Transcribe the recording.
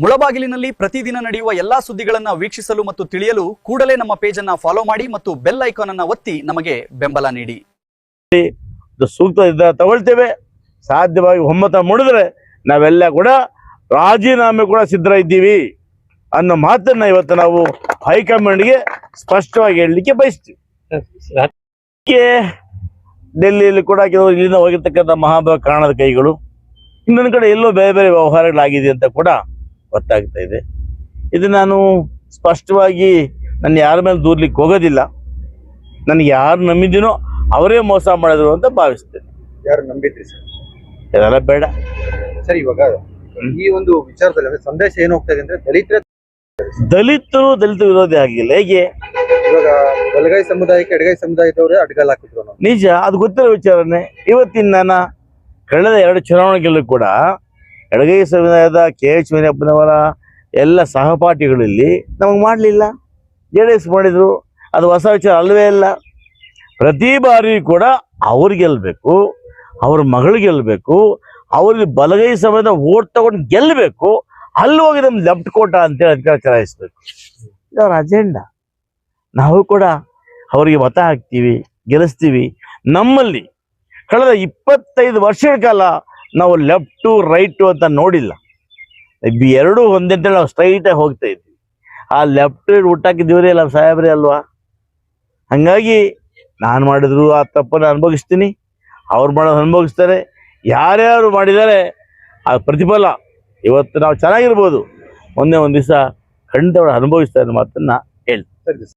ಮುಳಬಾಗಿಲಿನಲ್ಲಿ ಪ್ರತಿದಿನ ನಡೆಯುವ ಎಲ್ಲಾ ಸುದ್ದಿಗಳನ್ನು ವೀಕ್ಷಿಸಲು ಮತ್ತು ತಿಳಿಯಲು ಕೂಡಲೇ ನಮ್ಮ ಪೇಜ್ ಅನ್ನು ಫಾಲೋ ಮಾಡಿ ಮತ್ತು ಬೆಲ್ ಐಕಾನ್ ಅನ್ನು ಒತ್ತಿ ನಮಗೆ ಬೆಂಬಲ ನೀಡಿ. ಸೂಕ್ತ ನಿರ್ಧಾರ ತಗೊಳ್ತೇವೆ. ಸಾಧ್ಯವಾಗಿ ಒಮ್ಮತ ಮೂಡಿದ್ರೆ ನಾವೆಲ್ಲ ಕೂಡ ರಾಜೀನಾಮೆ ಕೂಡ ಸಿದ್ಧ ಇದ್ದೀವಿ ಅನ್ನೋ ಮಾತನ್ನ ಇವತ್ತು ನಾವು ಹೈಕಮಾಂಡ್ಗೆ ಸ್ಪಷ್ಟವಾಗಿ ಹೇಳಲಿಕ್ಕೆ ಬಯಸ್ತೀವಿ. ಡೆಲ್ಲಿಯಲ್ಲಿ ಕೂಡ ಕೆಲವು ಇಲ್ಲಿಂದ ಹೋಗಿರ್ತಕ್ಕಂಥ ಮಹಾಭಾವ ಕಾರಣದ ಕೈಗಳು, ಇನ್ನೊಂದು ಕಡೆ ಎಲ್ಲೋ ಬೇರೆ ಬೇರೆ ವ್ಯವಹಾರಗಳಾಗಿದೆ ಅಂತ ಕೂಡ ಗೊತ್ತಾಗ್ತಾ ಇದೆ. ಇದು ನಾನು ಸ್ಪಷ್ಟವಾಗಿ ನನ್ನ ಯಾರ ಮೇಲೆ ದೂರ್ಲಿಕ್ಕೆ ಹೋಗೋದಿಲ್ಲ. ನನಗೆ ಯಾರು ನಂಬಿದ್ದೀನೋ ಅವರೇ ಮೋಸ ಮಾಡಿದ್ರು ಅಂತ ಭಾವಿಸ್ತೇನೆ. ಯಾರು ನಂಬಿದ್ರಿ ಸರ್? ಇದೆಲ್ಲ ಬೇಡ ಸರ್. ಇವಾಗ ಈ ಒಂದು ವಿಚಾರದಲ್ಲಿ ಸಂದೇಶ ಏನು ಹೋಗ್ತಾ ಇದೆ ಅಂದ್ರೆ ದಲಿತರು ವಿರೋಧಿ ಆಗಿಲ್ಲ. ಹೇಗೆ ಇವಾಗ ಬಲಗೈ ಸಮುದಾಯಕ್ಕೆ ಎಡಗೈ ಸಮುದಾಯದವರೇ ಅಡ್ಗಲ್ ಹಾಕಿದ್ರು. ನಿಜ, ಅದು ಗೊತ್ತಿರೋ ವಿಚಾರನೆ. ಇವತ್ತಿನ ನಾನು ಕಳೆದ 2 ಚುನಾವಣೆಗಳಲ್ಲೂ ಕೂಡ ಎಡಗೈ ಸಮುದಾಯದ KH ವೀರಪ್ಪನವರ ಎಲ್ಲ ಸಹಪಾಠಿಗಳಲ್ಲಿ ನಮಗೆ ಮಾಡಲಿಲ್ಲ, JDS ಮಾಡಿದ್ರು. ಅದು ಹೊಸ ವಿಚಾರ ಅಲ್ವೇ ಇಲ್ಲ. ಪ್ರತಿ ಬಾರಿ ಕೂಡ ಅವ್ರು ಗೆಲ್ಲಬೇಕು, ಅವ್ರ ಮಗಳು ಗೆಲ್ಲಬೇಕು, ಅವ್ರಿಗೆ ಬಲಗೈ ಸಮಯದ ಓಟ್ ತಗೊಂಡು ಗೆಲ್ಲಬೇಕು, ಅಲ್ಲಿ ಹೋಗಿ ನಮ್ಮ ಲೆಫ್ಟ್ ಕೋಟ ಅಂತೇಳಿ ಅಧಿಕಾರ ಚಲಾಯಿಸ್ಬೇಕು. ಇದು ಅವ್ರ ಅಜೆಂಡಾ. ನಾವು ಕೂಡ ಅವರಿಗೆ ಮತ ಹಾಕ್ತೀವಿ, ಗೆಲ್ಲಿಸ್ತೀವಿ. ನಮ್ಮಲ್ಲಿ ಕಳೆದ 25 ವರ್ಷಗಳ ಕಾಲ ನಾವು ಲೆಫ್ಟು ರೈಟು ಅಂತ ನೋಡಿಲ್ಲ. ಎರಡೂ ಒಂದಂತೇಳಿ ನಾವು ಸ್ಟ್ರೈಟಾಗಿ ಹೋಗ್ತಾ ಇದ್ವಿ. ಆ ಲೆಫ್ಟ್ ರೈಟ್ ಊಟಕ್ಕಿದ್ದೀವ್ರಿ ಅಲ್ಲ ಸಾಹೇಬ್ರಿ ಅಲ್ವಾ? ಹಾಗಾಗಿ ನಾನು ಮಾಡಿದ್ರು ಆ ತಪ್ಪನ್ನು ಅನುಭವಿಸ್ತೀನಿ, ಅವ್ರು ಮಾಡೋದು ಅನುಭವಿಸ್ತಾರೆ. ಯಾರ್ಯಾರು ಮಾಡಿದ್ದಾರೆ ಆ ಪ್ರತಿಫಲ ಇವತ್ತು ನಾವು ಚೆನ್ನಾಗಿರ್ಬೋದು, ಒಂದೇ ಒಂದು ದಿವಸ ಖಂಡಿತ ಅನುಭವಿಸ್ತಾರೆ ಅನ್ನೋ ಮಾತನ್ನು ಹೇಳ್ತೀನಿ.